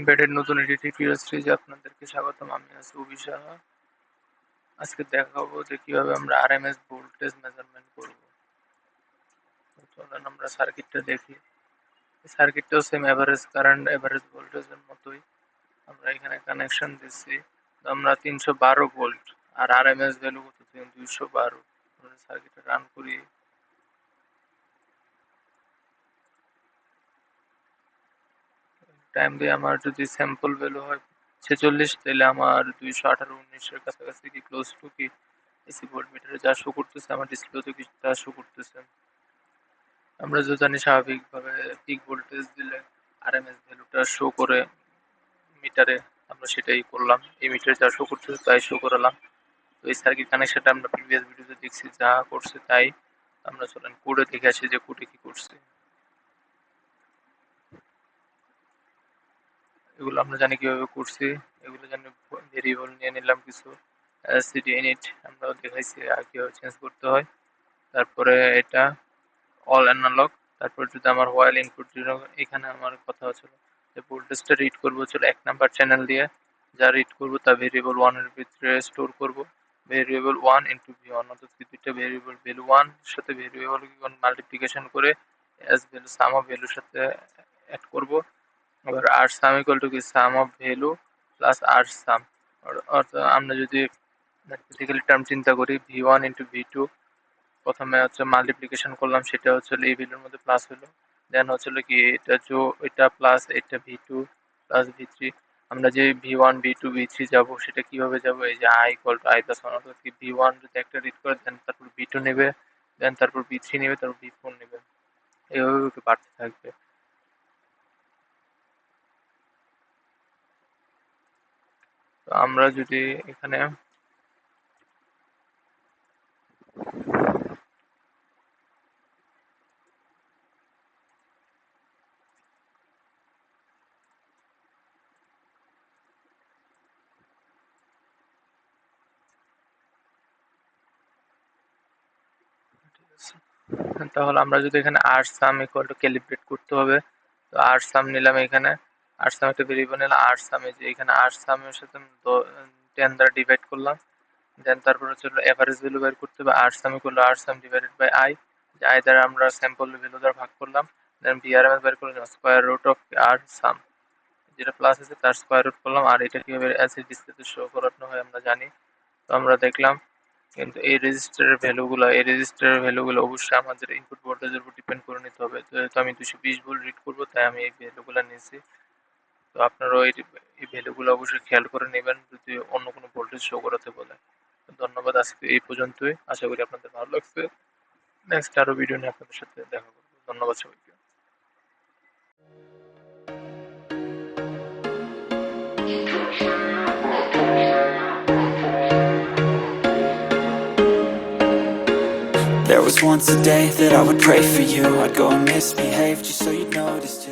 Embedded নতুন একটি tutorial সিরিজে আপনাদেরকে স্বাগতম। আমি আছি সাহা। আজকে দেখাবো যে কিভাবে আমরা আরএমএস ভোল্টেজ মেজারমেন্ট করব। চলেন আমরা সার্কিটটা দেখি। সার্কিটটাও সেম এভারেজ কারেন্ট এভারেজ ভোল্টেজের মতোই। আমরা এখানে কানেকশন দিচ্ছি, আমরা 312 ভোল্ট আর আরএমএস ভ্যালু কত 212। আমরা সার্কিটটা রান করি। টাইম দিয়ে আমার যদি স্যাম্পল ভ্যালু হয় 46, তাহলে আমার 218-19 কাছাকাছি কি ক্লোজ টু কি এসি ভোল্টমিটারে যা শো করতেছে আমার ডিসপ্লেতে কি তা শো করতেছে। আমরা যদি জানি স্বাভাবিকভাবে পিক ভোল্টেজ দিলে আরএমএস ভ্যালুটা শো করে মিটারে, আমরা সেটাই করলাম। এই মিটারে যা শো করতেছে তাই শো করালাম। তো এই সার্কিট কানেকশনটা আমরা প্রিভিয়াস ভিডিওতে দেখছি, যা করছে তাই। আমরা চলেন কোডে দেখে আসি যে কোডে কি করছে। এগুলো আমরা জানি কিভাবে করছি, এগুলো জানি ভেরিয়েবল নিয়ে নিলাম কিছু সিডি ইনিট আমরা দেখাইছি আর কিভাবে চেঞ্জ করতে হয়। তারপরে এটা অল অ্যানালগ। তারপর যদি আমার হোয়াইল ইনপুট 0, এখানে আমার কথা হচ্ছিল যে ভোল্টেজটা রিড করবো হচ্ছিল 1 নাম্বার চ্যানেল দিয়ে, যা রিড করবো তা ভেরিয়েবল 1 এর ভিতরে স্টোর করব। ভেরিয়েবল 1 ইনটু v1, অর্থাৎ দুইটা ভেরিয়েবল ভ্যালু 1 এর সাথে ভেরিয়েবল মাল্টিপ্লিকেশন করে এস ভ্যালু সাম অফ ভ্যালুর সাথে অ্যাড করব। আবার আর সাম ইকুয়াল টু কি সাম অফ ভ্যালু প্লাস আর সাম। অর্থাৎ আমরা যদি ম্যাথমেটিক্যাল টার্ম চিন্তা করি, v1 ইনটু v2, প্রথমে হচ্ছে মাল্টিপ্লিকেশন করলাম, সেটা হচ্ছে এই ভ্যালুর মধ্যে প্লাস হলো। দেন হচ্ছে কি এটা প্লাস এটা v2 প্লাস v3। আমরা যে v1 v2 v3 যাব, সেটা কিভাবে যাব, এই যে i equal to i plus 1, অর্থাৎ কি v1 যদি একটা রিড করে দেন তারপর v2 নেবে, দেন তারপর v3 নেবে, তারপর v4 নেবে, এইভাবে বাড়তে থাকবে। তো আমরা যদি এখানে তাহলে আমরা যদি এখানে আর সাম ইকুয়াল টু ক্যালিব্রেট করতে হবে, তো আর সাম নিলাম। এখানে আর সাম একটা ভেরিয়েবল নিলাম, আর সাম যে এখানে আর সামের সাথে 10 দ্বারা ডিভাইড করলাম। দেন তারপর হচ্ছে এভারেজ ভ্যালু বের করতে হবে, আর সাম ইকুয়াল টু আর সাম ডিভাইডেড বাই আই, যে আই দ্বারা আমরা স্যাম্পল ভ্যালু দ্বারা ভাগ করলাম। দেন ভিআরএমএস বের করলাম, স্কয়ার রুট অফ আর সাম, যেটা প্লাস আছে তার স্কয়ার রুট করলাম। আর এটা কিভাবে অ্যাসিড ডিসপ্লেতে শো করানো হয় আমরা জানি। তো আমরা দেখলাম, কিন্তু এই রেজিস্টারের ভ্যালুগুলো অবশ্যই আমাদের ইনপুট ভোল্টেজের উপর ডিপেন্ড করে নিতে হবে। যেহেতু আমি 220 ভোল্ট রিড করবো, তাই আমি এই ভ্যালুগুলো নিয়েছি। তো আপনারাও এই ভ্যালুগুলো অবশ্যই খেয়াল করে নেবেন যদি অন্য কোনো ভোল্টেজ শো করাতে বলে। ধন্যবাদ, আজকে এই পর্যন্তই। আশা করি আপনাদের ভালো লাগছে। নেক্সট আরো ভিডিও নিয়ে আপনাদের সাথে দেখা করবো। ধন্যবাদ সবাইকে। There was once a day that I would pray for you. I'd go and misbehave just so you'd notice too.